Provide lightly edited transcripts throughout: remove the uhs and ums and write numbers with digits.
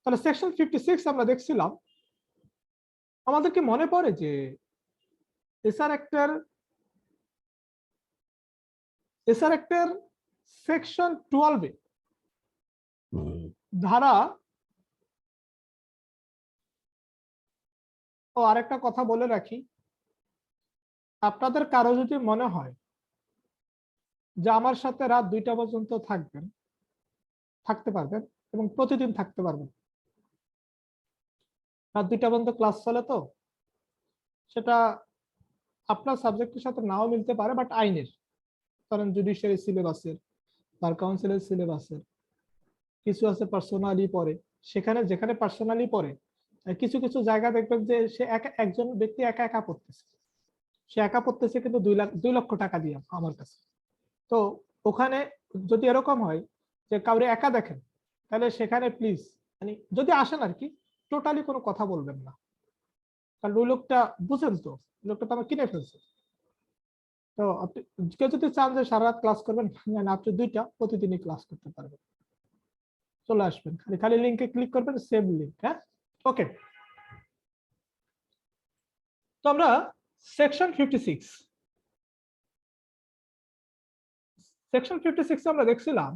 তাহলে সেকশন 56 আমরা দেখছিলাম, আমাদের কি মনে পড়ে যে এসআর অ্যাক্টের সেকশন 12 ধারা ও আরেকটা কথা বলে রাখি, আপনাদের কারো যদি মনে হয় যে আমার সাথে রাত 2টা পর্যন্ত থাকতে পারবেন এবং প্রতিদিন থাকতে পারবেন, রাত 2টা পর্যন্ত ক্লাস চলে, তো সেটা আপনার সাবজেক্টের সাথে নাও মিলতে পারে, বাট আইনের কারণ জুডিশিয়ারি সিলেবাসের, বার কাউন্সিলের সিলেবাসের কিছু আছে পার্সোনালি পড়ে, সেখানে যেখানে পার্সোনালি পড়ে কিছু কিছু জায়গা দেখবেন যে সে একজন ব্যক্তি একা একা পড়তেছে, সে একা পড়তেছে কিন্তু 2 লক্ষ টাকা দিয়ে আমার কাছে। তো ওখানে যদি এরকম হয় যে কাউরে একা দেখেন, তাহলে সেখানে প্লিজ মানে যদি আসেন আর কি টোটালি কোনো কথা বলবেন না, কারণ ওই লোকটা বুঝেন তো, লোকটা তো আমার কিনে ফেলছে। তো আপনি কেউ যদি চান যে সারা রাত ক্লাস করবেন, আপনি 2টা প্রতিদিনই ক্লাস করতে পারবেন, চলে আসবেন, খালি খালি লিংকে ক্লিক করবেন, সেভ লিংক। হ্যাঁ, ওকে। তো আমরা সেকশন 56 আমরা দেখছিলাম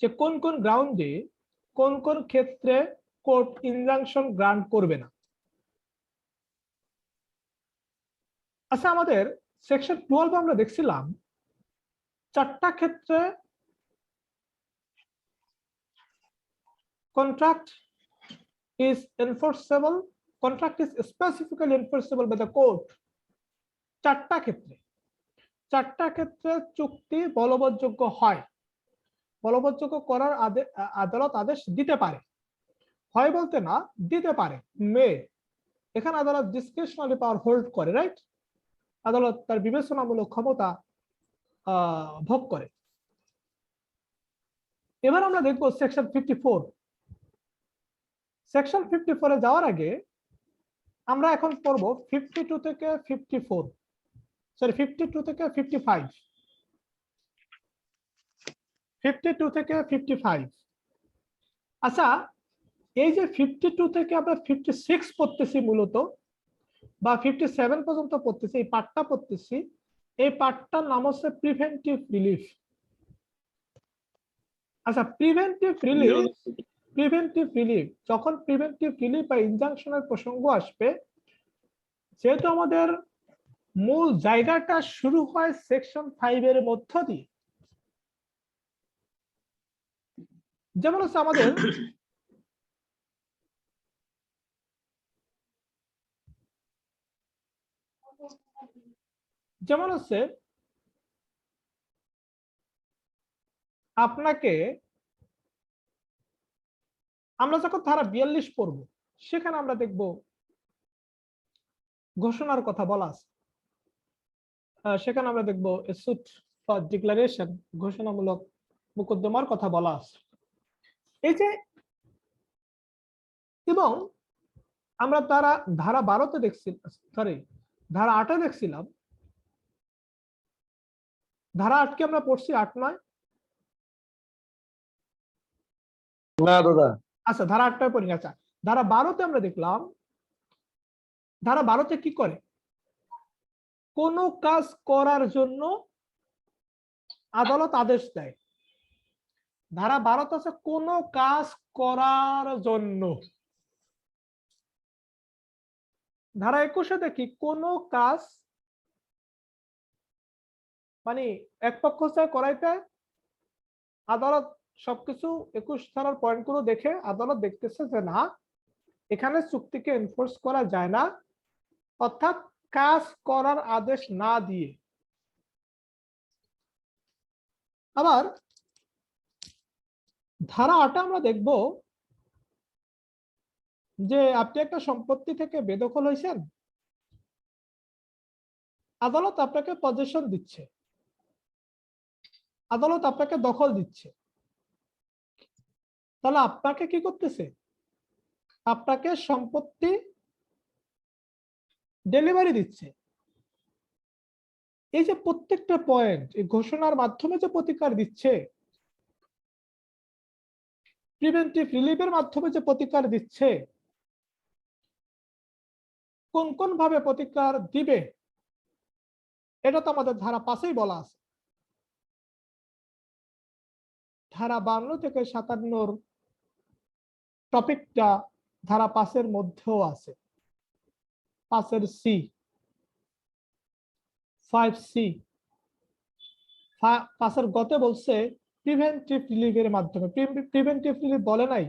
যে কোন কোন গ্রাউন্ডে কোন কোন ক্ষেত্রে কোর্ট ইনজাংশন গ্রান্ট করবে না। আচ্ছা, আমাদের সেকশন 12 আমরা দেখছিলাম 4টা ক্ষেত্রে contract is specifically enforceable by the court। 4টা ক্ষেত্রে চুক্তি বলবৎযোগ্য হয়, বলবৎযোগ্য করার আদালত আদেশ দিতে পারে, হয় বলতে না, দিতে পারে, মে। এখানে আদালত ডিসক্রিশনারি পাওয়ার হোল্ড করে, রাইট? আদালত তার বিবেচনামূলক ক্ষমতা ভোগ করে। এবার আমরা দেখব সেকশন 54। সেকশন 54 এ যাওয়ার আগে আমরা এখন পড়ব 52 থেকে 54, সরি 52 থেকে 55, 52 থেকে 55। আচ্ছা, এই যে 52 থেকে আমরা 56 পড়তেছি মূলত, বা 57 পর্যন্ত পড়তেছি, এই পার্টটা পড়তেছি, এই পার্টটার নাম হচ্ছে প্রিভেন্টিভ রিলিফ। আচ্ছা, প্রিভেন্টিভ রিলিফ যখন প্রিভেন্টিভ রিলিফ বা ইনজাংশনের প্রসঙ্গ আসবে, যেহেতু আমাদের মূল জায়গাটা শুরু হয় সেকশন 5 এর মধ্য দিয়ে, যেমন হচ্ছে আমাদের আপনাকে, আমরা যখন ধারা 42 পড়ব, সেখানে আমরা দেখব ঘোষণার কথা বলা আছে, সেখানে আমরা দেখব সুট ফর ডিক্লারেশন, ঘোষণামূলক মোকদ্দমার কথা বলা আছে। এই যে, এবং আমরা ধারা 12তে দেখছিলাম, সরি ধারা 8-এ দেখছিলাম, ধারা 8 কে আমরা পড়ছি 8, 9? না দাদা। আচ্ছা, ধারা 8টায় পড়ি। আচ্ছা, ধারা 12তে আমরা দেখলাম, ধারা 12তে কি করে, কোন কাজ করার জন্য আদালত আদেশ দেয়। ধারা 12তে আছে কোন কাজ করার জন্য। ধারা 21-এ দেখি কোন কাজ, মানে এক পক্ষ চায় করাইতে, আদালত সবকিছু 21 ধারার পয়েন্টগুলো দেখে আদালত দেখতেছে যে না, এখানে চুক্তিকে এনফোর্স করা যায় না, অর্থাৎ কাজ করার আদেশ না দিয়ে। আবার ধারা 8 আমরা দেখব যে আপনি একটা সম্পত্তি থেকে বেদখল হয়েছেন, আদালত আপনাকে পজেশন দিচ্ছে, আদালত আপনাকে দখল দিচ্ছে, তাহলে আপনাকে কি করতেছে, আপনাকে সম্পত্তি ডেলিভারি দিচ্ছে। এই যে প্রত্যেকটা পয়েন্ট এই ঘোষণার মাধ্যমে যে প্রতিকার দিচ্ছে, প্রিভেন্টিভ রিলিফের মাধ্যমে যে প্রতিকার দিচ্ছে, কোন কোন ভাবে প্রতিকার দিবে এটা তো আমাদের ধারা 5-এই বলা আছে। ধারা 52 থেকে 57 টপিকটা ধারা 5-এর মধ্যেও আছে। 5-এর সি, 5C, 5-এর গতে বলছে প্রিভেন্টিভ রিলিফের মাধ্যমে। প্রিভেন্টিভ রিলিফ বলে নাই,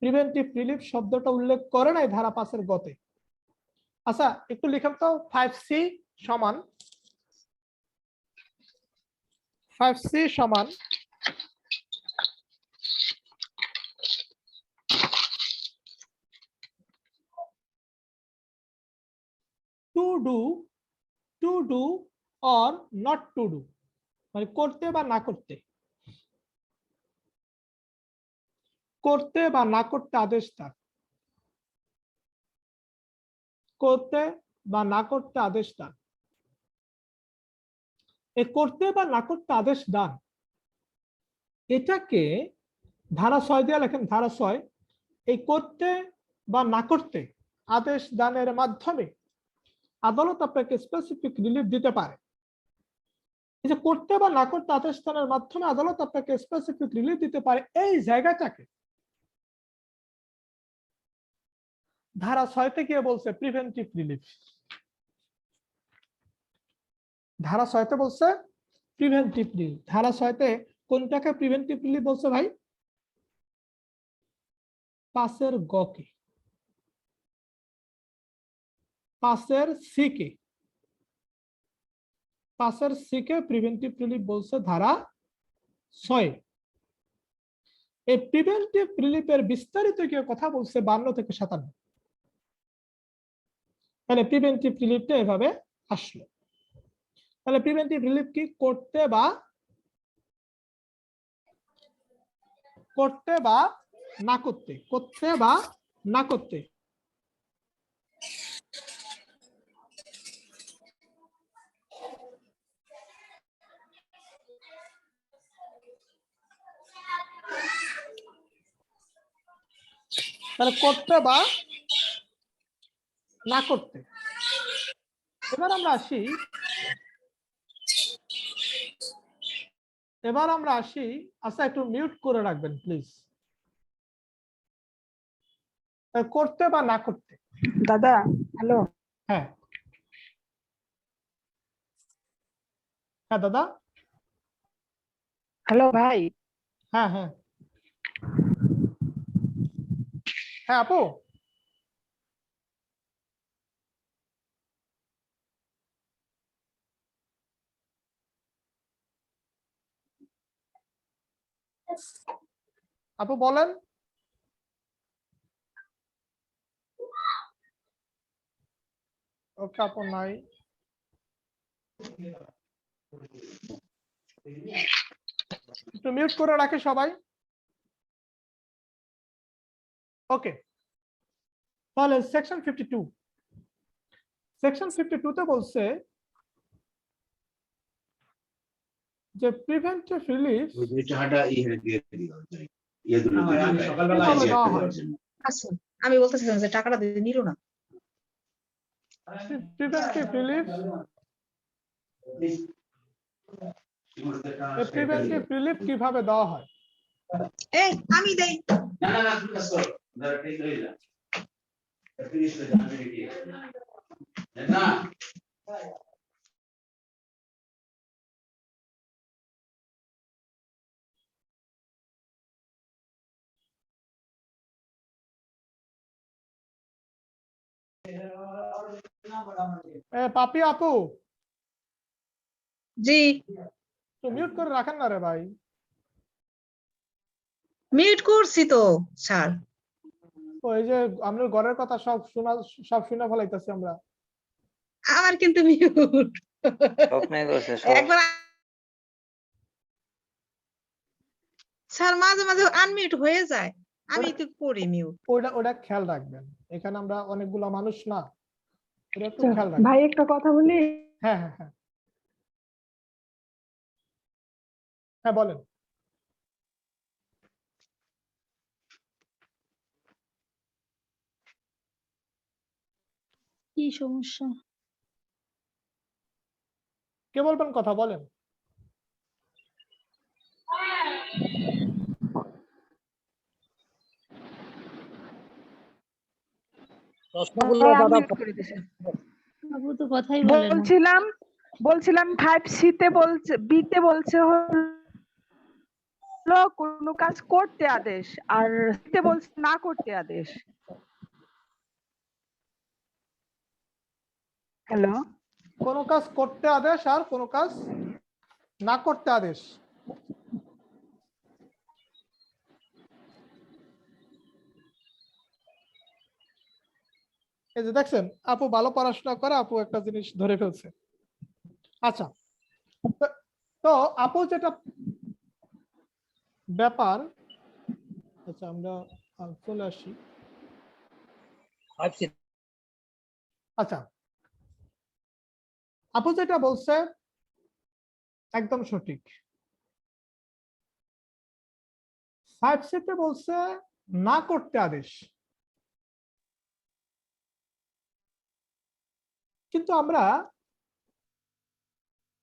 প্রিভেন্টিভ রিলিফ শব্দটা উল্লেখ করে নাই ধারা 5-এর গতে। আচ্ছা একটু লিখেন তো 5C সমান 5C সমান to do or not to do, মানে করতে বা না করতে, করতে বা না করতে আদেশ দান, করতে বা না করতে আদেশ দান। এই করতে বা না করতে আদেশ দান এটাকে ধারা 6 দিয়ে লেখেন। ধারা 6, এই করতে বা না করতে আদেশ দানের মাধ্যমে আদালত আপনাকে স্পেসিফিক রিলিফ দিতে পারে। এই যে করতে বা না করতে আদেশ দানের মাধ্যমে আদালত আপনাকে স্পেসিফিক রিলিফ দিতে পারে, এই জায়গাটাকে ধারা 6-তে গিয়ে বলছে প্রিভেন্টিভ রিলিফ। ধারা 6-তে বলছে প্রিভেন্টিভ রিলিফ। ধারা 6-তে কোনটাকে প্রিভেন্টিভ রিলিফ বলছে ভাই? 5-এর গকে, 5-এর সিকে, 5-এর সিকে প্রিভেন্টিভ রিলিফ বলছে ধারা 6। এই প্রিভেন্টিভ রিলিফের বিস্তারিত কি কথা বলছে 52 থেকে 57। তাহলে প্রিভেন্টিভ রিলিফটা এভাবে আসলো। তাহলে প্রিভেন্টিভ রিলিফ কি? করতে বা না করতে, করতে বা না করতে। তাহলে করতে বা না করতে। এবার আমরা আসি। আচ্ছা একটু মিউট করে রাখবেন প্লিজ। করতে বা না করতে। দাদা হ্যালো। হ্যাঁ হ্যাঁ দাদা। হ্যালো ভাই। হ্যাঁ হ্যাঁ হ্যাঁ আপু। আপু বলেন। ওকে আপু নাই। একটু মিউট করে রাখি সবাই। ওকে, তাহলে সেকশন 52, সেকশন 52 তে বলছে যে প্রিভেন্টিভ রিলিফ আমি বলতেছিলাম যে টাকাটা দিয়ে নিল না। প্রিভেন্টিভ রিলিফ, প্রিভেন্টিভ রিলিফ কিভাবে দেওয়া হয়? এই আমি দেই না। পাপি আপু জি তো মিউট করে রাখেন না রে ভাই। মিউট করছি তো স্যার। ওই যে আমরা ঘরের কথা সব শুনে ফেলাইতেছি আমরা। আমার কিন্তু মিউট একবার স্যার মাঝে মাঝে আনমিউট হয়ে যায়, আমি তো করি মিউট। ওটা খেয়াল রাখবেন, এখানে আমরা অনেকগুলো মানুষ না, এটা একটু খেয়াল রাখবেন। ভাই একটা কথা বলি। হ্যাঁ হ্যাঁ হ্যাঁ হ্যাঁ বলেন। কি সমস্যা? কে বলবেন, কথা বলেন। প্রশ্নগুলো দাদা unmute করে দিছে। বাবু তো কথাই বলে না। বলছিলাম 5C তে বলছে, বি তে বলছে হলো কোনো কাজ করতে আদেশ, আর সি তে বলছে না করতে আদেশ। হ্যালো, কোন কাজ করতে আদেশ আর কোন কাজ না করতে আদেশ। এই যে দেখছেন, আপু ভালো পড়াশোনা করে, আপু একটা জিনিস ধরে ফেলছে। আচ্ছা, তো আপু যেটা ব্যাপার, আচ্ছা আমরা চলে আসি। আচ্ছা, আপু যেটা বলছে একদম সঠিক। 5C তে বলছে না করতে আদেশ, কিন্তু আমরা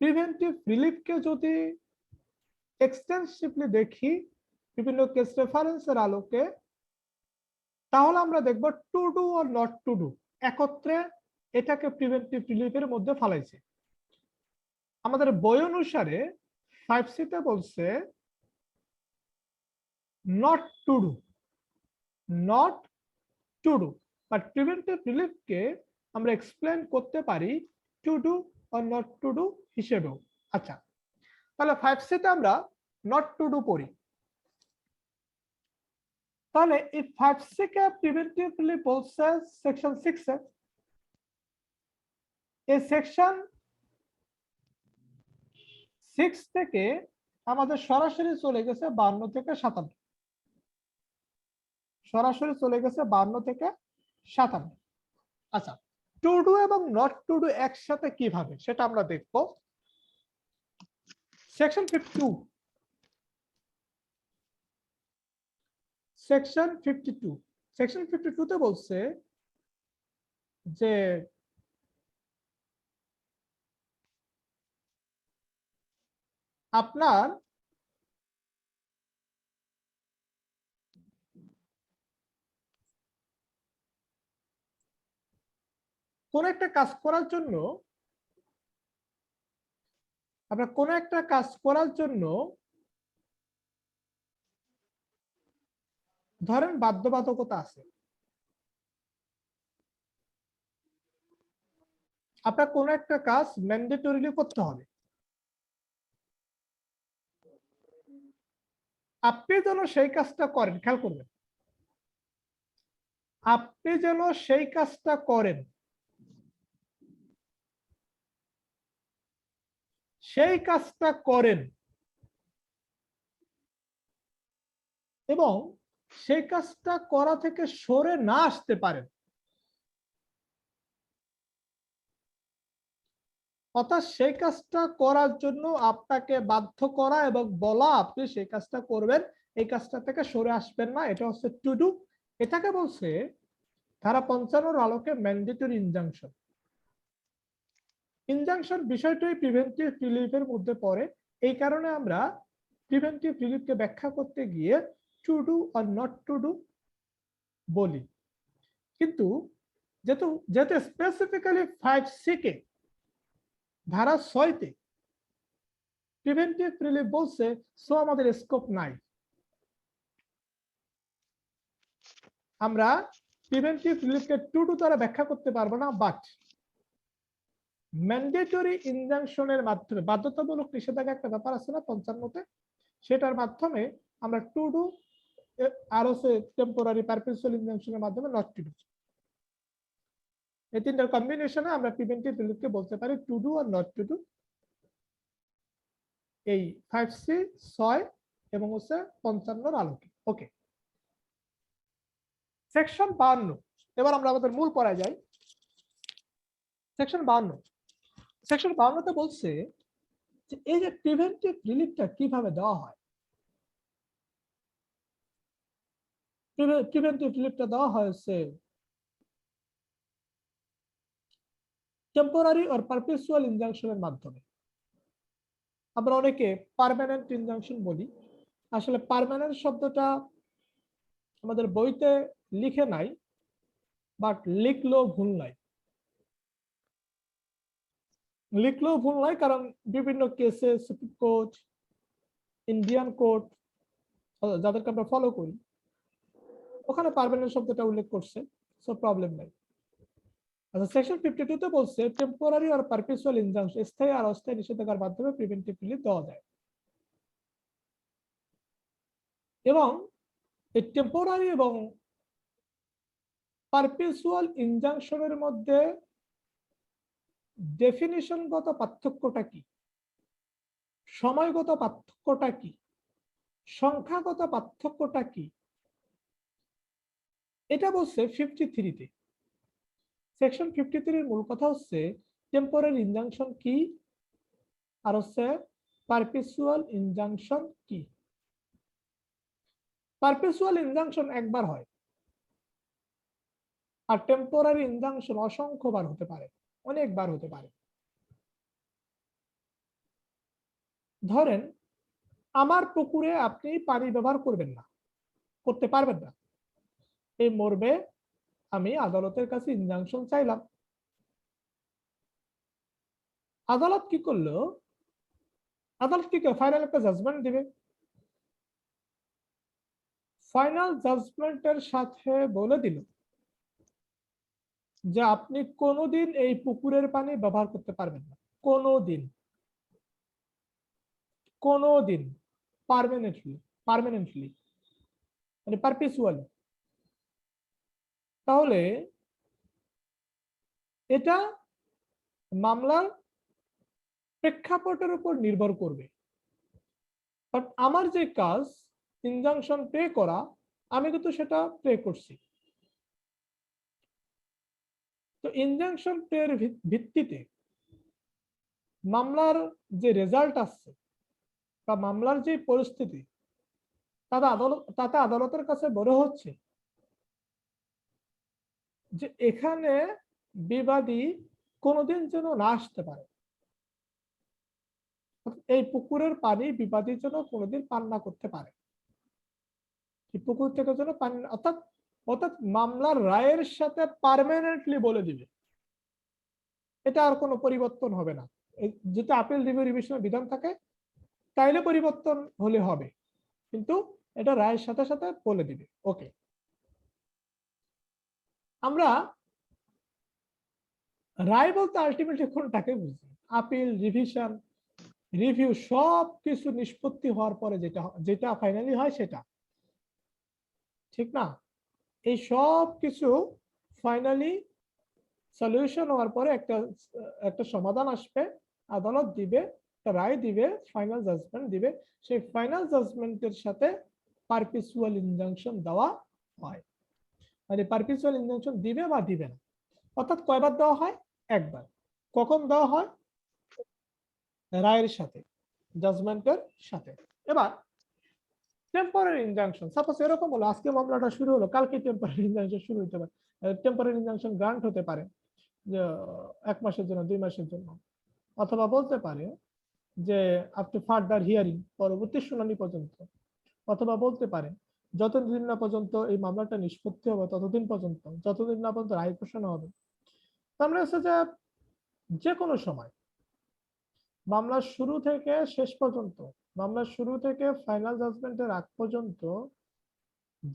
প্রিভেন্টিভ রিলিফকে যদি এক্সটেন্সিভলি দেখি বিভিন্ন কেস রেফারেন্সের আলোকে, তাহলে আমরা দেখব টু ডু আর নট টু ডু একত্রে এটাকে প্রিভেন্টিভ রিলিফের মধ্যে ফালাইছে। আমাদের বই অনুসারে 5C তে বলছে not to do, not to do, but preventive রিলিফকে আমরা এক্সপ্লেন করতে পারি টু ডু আর নট টু ডু হিসেবেও। আচ্ছা, তাহলে 5C তে আমরা নট টু ডু পড়ি। তাহলে এই 5C কে প্রিভেন্টিভ রিলিফ বলছে সেকশন 6 এ। এই সেকশন 6 থেকে আমাদের সরাসরি চলে গেছে 52 থেকে 57, সরাসরি চলে গেছে 52 থেকে 57। আচ্ছা, টু ডু এবং নট টু ডু একসাথে কিভাবে সেটা আমরা দেখব। সেকশন 52, সেকশন 52, সেকশন 52 তে বলছে যে আপনার কোন একটা কাজ করার জন্য, আপনার কোন একটা কাজ করার জন্য ধরেন বাধ্যবাধকতা আছে। আপনার কোন একটা কাজ ম্যান্ডেটরিলি করতে হবে। আপনি যেন সেই কাজটা করেন, খেয়াল করবেন, আপনি যেন সেই কাজটা করেন, সেই কাজটা করেন এবং সেই কাজটা করা থেকে সরে না আসতে পারেন। অর্থাৎ সেই কাজটা করার জন্য আপনাকে বাধ্য করা এবং বলা আপনি সেই কাজটা করবেন, এই কাজটা থেকে সরে আসবেন না, এটা হচ্ছে টু ডু। এটাকে বলছে ধারা 55 আলোকে ম্যান্ডেটরি ইনজাংশন। ইনজাংশন বিষয়টাই প্রিভেন্টিভ রিলিফের মধ্যে পড়ে। এই কারণে আমরা প্রিভেন্টিভ রিলিফকে ব্যাখ্যা করতে গিয়ে টু ডু আর নট টু ডু বলি। কিন্তু যেহেতু যেহেতু স্পেসিফিক্যালি 5C কে ধারা 6 তে প্রিভেন্টিভ রিলিফ বলছে, সো আমাদের স্কোপ নাই। আমরা প্রিভেন্টিভ রিলিফকে টু ডু দ্বারা ব্যাখ্যা করতে পারবো না, বাট ম্যান্ডেটরি ইনজাংশনের মাধ্যমে, বাধ্যতামূলক নিষেধাজ্ঞা একটা ব্যাপার আছে না 55-তে, সেটার মাধ্যমে আমরা টু ডু আর হচ্ছে টেম্পোরারি পারপেচুয়াল ইনজাংশনের মাধ্যমে নট টু ডু, এই তিনটার কম্বিনেশনে আমরা প্রিভেন্টিভ রিলিফকে বলতে পারি টু ডু আর নট টু ডু। এই 5C 6 এবং হচ্ছে 55 আলোকে। ওকে, সেকশন 52, এবার আমরা আমাদের মূল পড়ায় যাই। সেকশন 52, সেকশন 52 বলছে যে এই যে প্রিভেন্টিভ রিলিফটা কিভাবে দেওয়া হয়। প্রিভেন্টিভ রিলিফটা দেওয়া হয়েছে টেম্পোরারি অর পারপেচুয়াল ইনজাংশনের মাধ্যমে। আমরা অনেকে পার্মানেন্ট ইনজাংশন বলি, আসলে পার্মানেন্ট শব্দটা আমাদের বইতে লিখে নাই, বাট লিখলেও ভুল নাই, লিখলেও ভুল নাই, কারণ বিভিন্ন কেসে সুপ্রিম কোর্ট, ইন্ডিয়ান কোর্ট যাদেরকে আমরা ফলো করি, ওখানে পার্মানেন্ট শব্দটা উল্লেখ করছে, সো প্রবলেম নাই। আচ্ছা, সেকশন 52 তে বলছে টেম্পোরারি আর পারপেচুয়াল ইনজাংশন স্থায়ী আর অস্থায়ী নিষেধাজ্ঞার মাধ্যমে প্রিভেন্টিভ রিলিফ দেওয়া যায়। এবং এই টেম্পোরারি এবং পারপেচুয়াল ইনজাংশনের মধ্যে ডেফিনিশনগত পার্থক্যটা কি, সময়গত পার্থক্যটা কি, সংখ্যাগত পার্থক্যটা কি, এটা বলছে 53 তে। সেকশন 53 এর মূল কথা হচ্ছে টেম্পোরারি ইনজাংশন কি আর হচ্ছে পারপেচুয়াল ইনজাংশন কি। পারপেচুয়াল ইনজাংশন একবার হয়, আর টেম্পোরারি ইনজাংশন অসংখ্যবার হতে পারে, অনেকবার হতে পারে। ধরেন আমার পুকুরে আপনি পানি ব্যবহার করবেন না, করতে পারবেন না, এই মর্মে আমি আদালতের কাছে ইনজাংশন চাইলাম। আদালত কি করলো? আদালত কি ফাইনাল একটা জাজমেন্ট দিবে। ফাইনাল জাজমেন্টের সাথে বলে দিল যে আপনি কোনোদিন এই পুকুরের পানি ব্যবহার করতে পারবেন না, কোনোদিন, কোনোদিন, পার্মানেন্টলি মানে পারপেচুয়ালি। তাহলে এটা মামলার প্রেক্ষাপটের উপর নির্ভর করবে। বাট আমার যে কাজ ইনজাংশন পে করা, আমি কিন্তু সেটা পে করছি। তো ইনজাংশন পের ভিত্তিতে মামলার যে রেজাল্ট আসছে বা মামলার যে পরিস্থিতি, তাতে আদালতের কাছে বড় হচ্ছে যে এখানে বিবাদী কোনোদিন যেন না আসতে পারে, এই পুকুরের পানি বিবাদী যেন কোনোদিন পান না করতে পারে, এই পুকুর থেকে যেন পানি, অর্থাৎ অর্থাৎ মামলার রায়ের সাথে পার্মানেন্টলি বলে দিবে, এটা আর কোনো পরিবর্তন হবে না। যেটা আপিল রিভিউ রিভিশনের বিধান থাকে তাইলে পরিবর্তন হলে হবে, কিন্তু এটা রায়ের সাথে সাথে বলে দিবে। ওকে, আমরা রায় বলতে আলটিমেটলি কোনটাকে বুঝি? আপিল, রিভিশন, রিভিউ সব কিছু নিষ্পত্তি হওয়ার পরে যেটা ফাইনালি হয় সেটা, ঠিক না? এই সব কিছু ফাইনালি সলিউশন হওয়ার পরে একটা সমাধান আসবে, আদালত দিবে, একটা রায় দিবে, ফাইনাল জাজমেন্ট দিবে। সেই ফাইনাল জাজমেন্টের সাথে পারপেচুয়াল ইনজাংশন দেওয়া হয়, মানে পারপেচুয়াল ইনজাংশন দিবে বা দিবে না। অর্থাৎ কয়বার দেওয়া হয়? একবার। কখন দেওয়া হয়? রায়ের সাথে, জাজমেন্টের সাথে। এবার টেম্পোরারি ইনজাংশন, সাপোজ এরকম হলো আজকে মামলাটা শুরু হলো, কালকে টেম্পোরারি ইনজাংশন শুরু হতে পারে, টেম্পোরারি ইনজাংশন গ্রান্ট হতে পারে যে 1 মাসের জন্য, 2 মাসের জন্য, অথবা বলতে পারে যে আপ টু ফার্দার হিয়ারিং, পরবর্তী শুনানি পর্যন্ত, অথবা বলতে পারে যতদিন না পর্যন্ত এই মামলাটা নিষ্পত্তি হবে ততদিন পর্যন্ত, যতদিন না পর্যন্ত রায় ঘোষণা হবে। তার মানে হচ্ছে যে কোনো সময় মামলার শুরু থেকে শেষ পর্যন্ত, মামলার শুরু থেকে ফাইনাল জাজমেন্টের আগ পর্যন্ত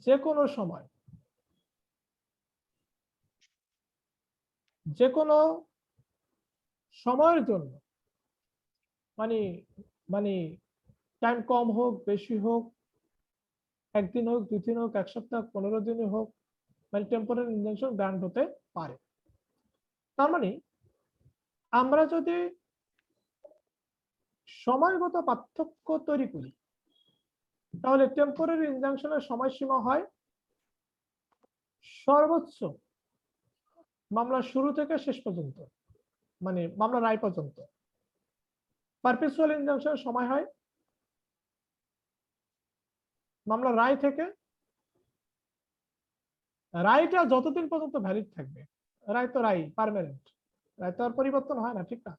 যে কোনো সময়, যে কোনো সময়ের জন্য, মানে মানে টাইম কম হোক বেশি হোক, 1 দিন হোক, 2 দিন হোক, 1 সপ্তাহ, 15 দিনই হোক, মানে টেম্পোরারি ইনজাংশন গ্রান্ট হতে পারে। তার মানে আমরা যদি সময়গত পার্থক্য তৈরি করি তাহলে টেম্পোরারি ইনজাংশনের সময়সীমা হয় সর্বোচ্চ মামলার শুরু থেকে শেষ পর্যন্ত, মানে মামলা রায় পর্যন্ত। পারপেচুয়াল ইনজাংশনের সময় হয় মামলা রায় থেকে, রায়টা যতদিন পর্যন্ত ভ্যালিড থাকবে, রায় তো রায় পার্মানেন্ট, রায় তো আর পরিবর্তন হয় না, ঠিক না?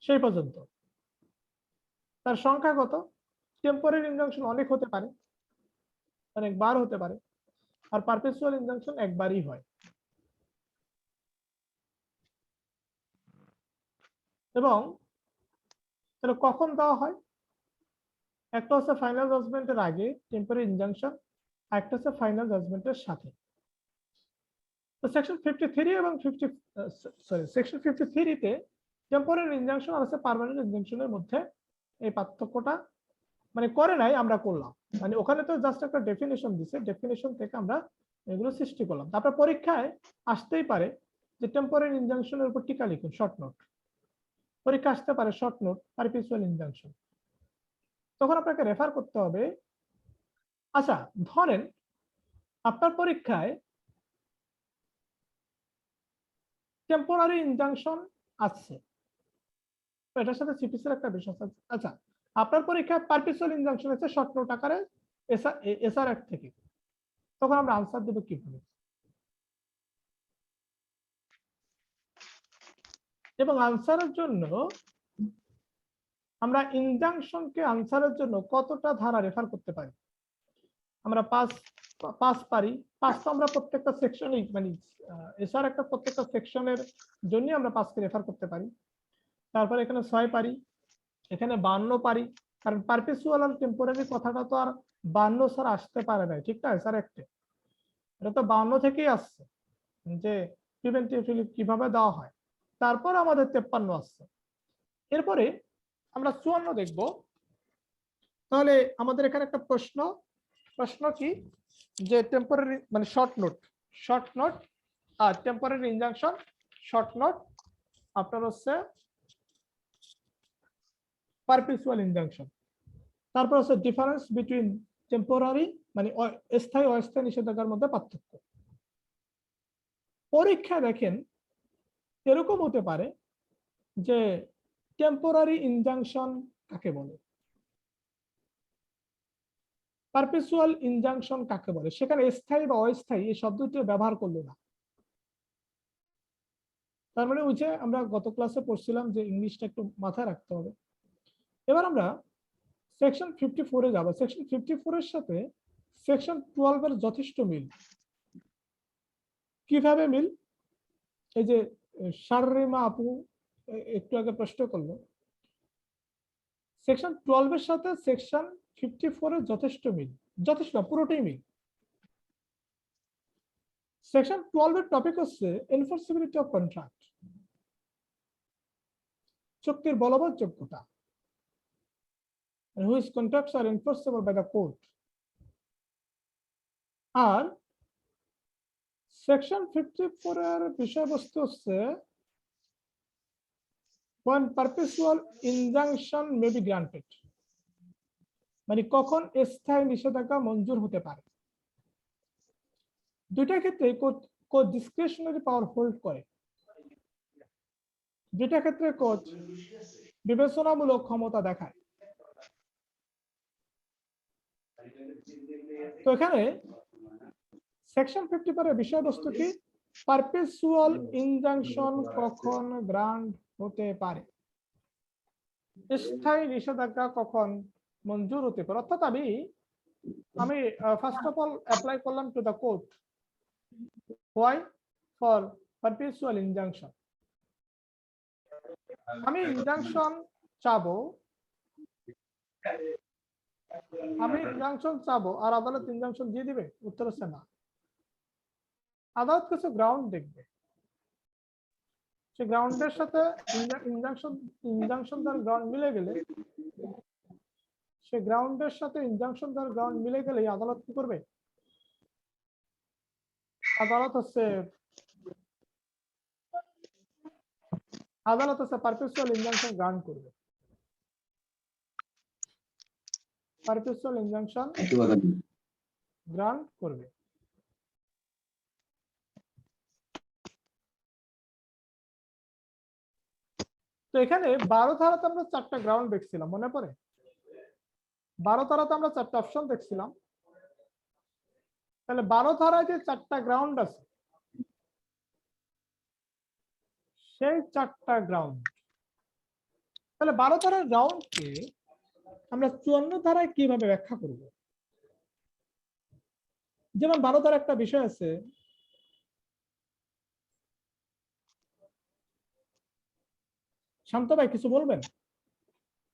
সেই পর্যন্ত তার সংখ্যা কত? টেম্পোরারি ইনজাংশন অনেক হতে পারে, অনেকবার হতে পারে, আর পারপেচুয়াল ইনজাংশন একবারই হয়। এবং তাহলে কখন দেওয়া হয়? একটা হচ্ছে ফাইনাল জাজমেন্টের আগে টেম্পোরারি ইনজাংশন, আর একটা হচ্ছে ফাইনাল জাজমেন্টের সাথে। তো সেকশন 53 এবং সেকশন 53 তে টেম্পোরারি ইনজাংশন আর পার্মানেন্ট ইনজাংশনের মধ্যে এই পার্থক্যটা মানে করে নাই, আমরা করলাম। মানে ওখানে তো জাস্ট একটা ডেফিনেশন দিছে, ডেফিনেশন থেকে আমরা এগুলো সৃষ্টি করলাম। তারপর পরীক্ষায় আসতেই পারে যে টেম্পোরারি ইনজাংশনের উপর টিকা লিখুন, শর্ট নোট। পরীক্ষা আসতে পারে শর্ট নোট পারপেচুয়াল ইনজাংশন, তখন আপনাকে রেফার করতে হবে। আচ্ছা, ধরেন আপনার পরীক্ষায় টেম্পোরারি ইনজাংশন আছে, এটার সাথে সিপিসির একটা বিষয় আছে। আচ্ছা, আপনার পরীক্ষায় পারপেচুয়াল ইনজাংশন আছে শর্ট নোট আকারে এসআর অ্যাক্ট থেকে, তখন আমরা আনসার দেব কিভাবে? এবং আনসারের জন্য আমরা ইনজাংশনকে আনসারের জন্য কতটা ধারা রেফার করতে পারি? আমরা পাঁচ পারি। 5 তো আমরা প্রত্যেকটা সেকশনে, মানে এসআর একটা প্রত্যেকটা সেকশনের জন্য আমরা 5কে রেফার করতে পারি। তারপর এখানে 6 পারি, এখানে 52 পারি, কারণ পারপেচুয়াল আর টেম্পোরারি কথাটা তো আর 52 স্যার আসতে পারে না, ঠিক না? স্যার একটা এটা তো 52 থেকেই আসছে যে প্রিভেন্টিভ রিলিফ কিভাবে দেওয়া হয়। তারপর আমাদের 53 আসছে। এরপরে আমরা 54 দেখব। তাহলে আমাদের এখানে একটা প্রশ্ন কি যে টেম্পোরারি মানে শর্ট নোট আর টেম্পোরারি ইনজাংশন, শর্ট নোট আপনার হচ্ছে পারপেচুয়াল ইনজাংশন। তারপর হচ্ছে ডিফারেন্স বিটুইন টেম্পোরারি মানে স্থায়ী অস্থায়ী নিষেধাজ্ঞার মধ্যে পার্থক্য। পরীক্ষায় দেখেন এরকম হতে পারে যে টেম্পোরারি ইনজাংশন কাকে বলে, পারপেচুয়াল ইনজাংশন কাকে বলে, সেখানে স্থায়ী বা অস্থায়ী এই শব্দটি ব্যবহার করলো না। তার মানে ওই যে আমরা গত ক্লাসে পড়ছিলাম যে ইংলিশটা একটু মাথায় রাখতে হবে। এবার আমরা সেকশন 54 এ যাব। সেকশন 54 এর সাথে সেকশন 12 এর যথেষ্ট মিল। কিভাবে মিল? এই যে শাররিমা আপু একটু আগে প্রশ্ন করলো, সেকশন 12 এর সাথে সেকশন 54 এর যথেষ্ট মিল, যথেষ্ট পুরোটাই মিল। সেকশন 12 এর টপিক হচ্ছে এনফোর্সিবিলিটি অফ কন্ট্রাক্ট, চুক্তির বলবৎ যোগ্যতা, which contracts are enforceable by the court. আর সেকশন 54 এর বিষয়বস্তু হচ্ছে when perpetual injunction may be granted, মানে কখন স্থায়ী নিষেধাজ্ঞা মঞ্জুর হতে পারে। দুইটা ক্ষেত্রে কোর্ট ডিসক্রিশনারি পাওয়ার হোল্ড করে, দুইটা ক্ষেত্রে কোর্ট বিবেচনামূলক ক্ষমতা দেখায়। তো এখানে সেকশন 54 এর বিষয়বস্তু কি? পারপেচুয়াল ইনজাংশন কখন গ্রান্ট হতে পারে, স্থায়ী নিষেধাজ্ঞা কখন মঞ্জুর হতে পারে। অর্থাৎ আমি ফার্স্ট অফ অল অ্যাপ্লাই করলাম to the court, why? For perpetual injunction. আমি ইনজাংশন চাবো, আর আদালত ইনজাংশন দিয়ে দিবে? উত্তর হচ্ছে না। আদালত কিছু গ্রাউন্ড দেখবে, সে গ্রাউন্ডের সাথে ইনজাংশন তার গ্রাউন্ড মিলে গেলে, সে গ্রাউন্ডের সাথে ইনজাংশন তার গ্রাউন্ড মিলে গেলে আদালত কি করবে? আদালত হচ্ছে পারপেচুয়াল ইনজাংশন গ্রান্ট করবে, পারপেচুয়াল ইনজাংশন গ্রান্ট করবে। তো এখানে 12 ধারাতে আমরা 4টা গ্রাউন্ড দেখছিলাম, মনে পড়ে? 12 ধারাতে আমরা 4টা অপশন দেখছিলাম। তাহলে 12 ধারায় যে 4টা গ্রাউন্ড আছে, সেই 4টা গ্রাউন্ড। তাহলে 12 ধারার গ্রাউন্ডকে আমরা 54 ধারায় কিভাবে ব্যাখ্যা করব? যেমন 12 ধারা একটা বিষয় আছে, শান্ত ভাই কিছু বলবেন?